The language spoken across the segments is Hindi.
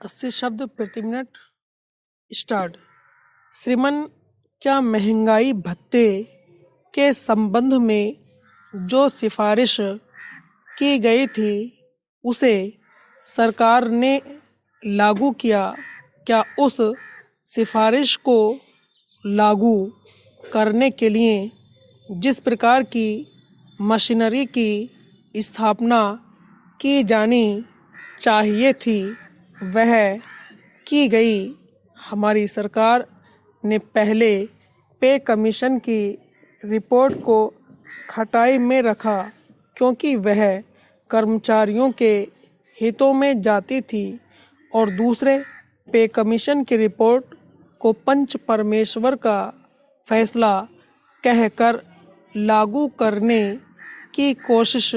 80 शब्द प्रति मिनट स्टार्ट। श्रीमान, क्या महंगाई भत्ते के संबंध में जो सिफारिश की गई थी उसे सरकार ने लागू किया? क्या उस सिफारिश को लागू करने के लिए जिस प्रकार की मशीनरी की स्थापना की जानी चाहिए थी वह की गई? हमारी सरकार ने पहले पे कमीशन की रिपोर्ट को खटाई में रखा क्योंकि वह कर्मचारियों के हितों में जाती थी और दूसरे पे कमीशन की रिपोर्ट को पंच परमेश्वर का फैसला कहकर लागू करने की कोशिश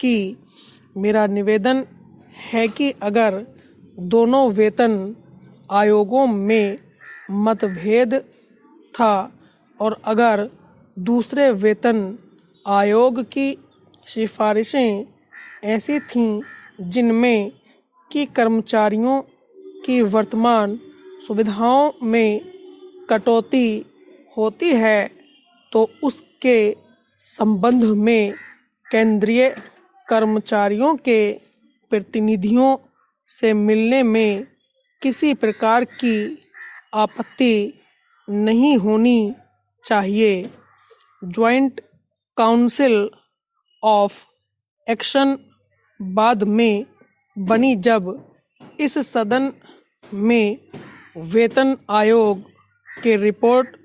की। मेरा निवेदन है कि अगर दोनों वेतन आयोगों में मतभेद था और अगर दूसरे वेतन आयोग की सिफारिशें ऐसी थीं जिनमें कि कर्मचारियों की वर्तमान सुविधाओं में कटौती होती है तो उसके संबंध में केंद्रीय कर्मचारियों के प्रतिनिधियों से मिलने में किसी प्रकार की आपत्ति नहीं होनी चाहिए। ज्वाइंट काउंसिल ऑफ एक्शन बाद में बनी जब इस सदन में वेतन आयोग के रिपोर्ट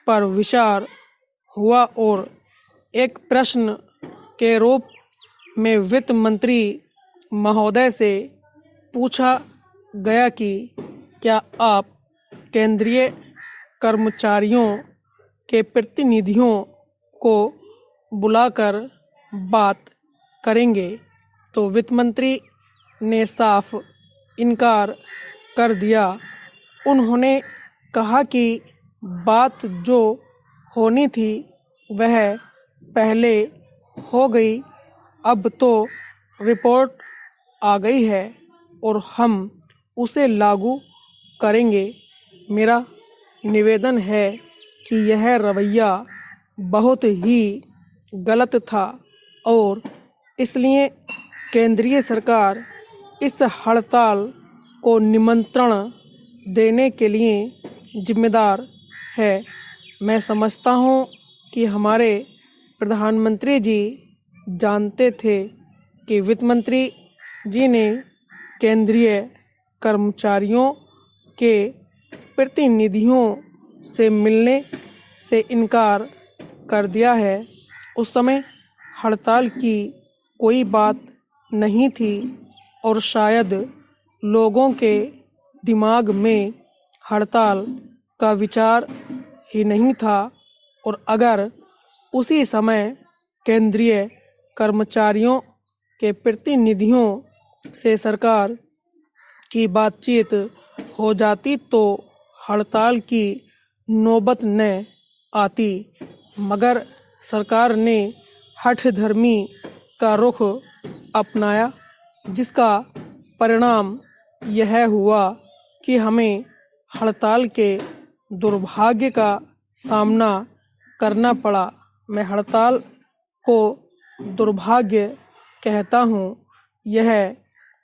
पर विचार हुआ और एक प्रश्न के रूप में वित्त मंत्री महोदय से पूछा गया कि क्या आप केंद्रीय कर्मचारियों के प्रतिनिधियों को बुलाकर बात करेंगे, तो वित्त मंत्री ने साफ इनकार कर दिया। उन्होंने कहा कि बात जो होनी थी वह पहले हो गई, अब तो रिपोर्ट आ गई है और हम उसे लागू करेंगे। मेरा निवेदन है कि यह रवैया बहुत ही गलत था और इसलिए केंद्रीय सरकार इस हड़ताल को निमंत्रण देने के लिए जिम्मेदार है। मैं समझता हूँ कि हमारे प्रधानमंत्री जी जानते थे कि वित्त मंत्री जी ने केंद्रीय कर्मचारियों के प्रतिनिधियों से मिलने से इनकार कर दिया है। उस समय हड़ताल की कोई बात नहीं थी और शायद लोगों के दिमाग में हड़ताल का विचार ही नहीं था और अगर उसी समय केंद्रीय कर्मचारियों के प्रतिनिधियों से सरकार की बातचीत हो जाती तो हड़ताल की नौबत न आती, मगर सरकार ने हठधर्मी का रुख अपनाया जिसका परिणाम यह हुआ कि हमें हड़ताल के दुर्भाग्य का सामना करना पड़ा। मैं हड़ताल को दुर्भाग्य कहता हूँ। यह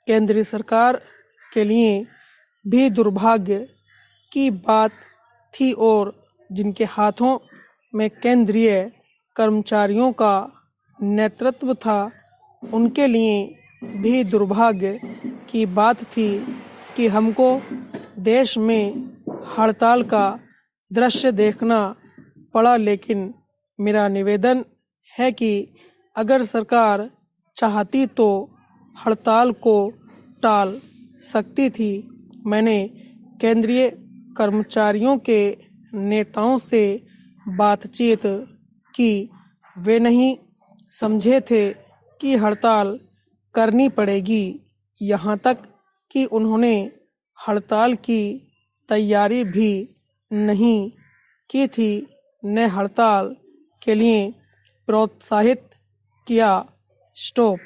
केंद्र सरकार के लिए भी दुर्भाग्य की बात थी और जिनके हाथों में केंद्रीय कर्मचारियों का नेतृत्व था उनके लिए भी दुर्भाग्य की बात थी कि हमको देश में हड़ताल का दृश्य देखना पड़ा। लेकिन मेरा निवेदन है कि अगर सरकार चाहती तो हड़ताल को टाल सकती थी। मैंने केंद्रीय कर्मचारियों के नेताओं से बातचीत की। वे नहीं समझे थे कि हड़ताल करनी पड़ेगी, यहाँ तक कि उन्होंने हड़ताल की तैयारी भी नहीं की थी, न हड़ताल के लिए प्रोत्साहित किया। स्टॉप।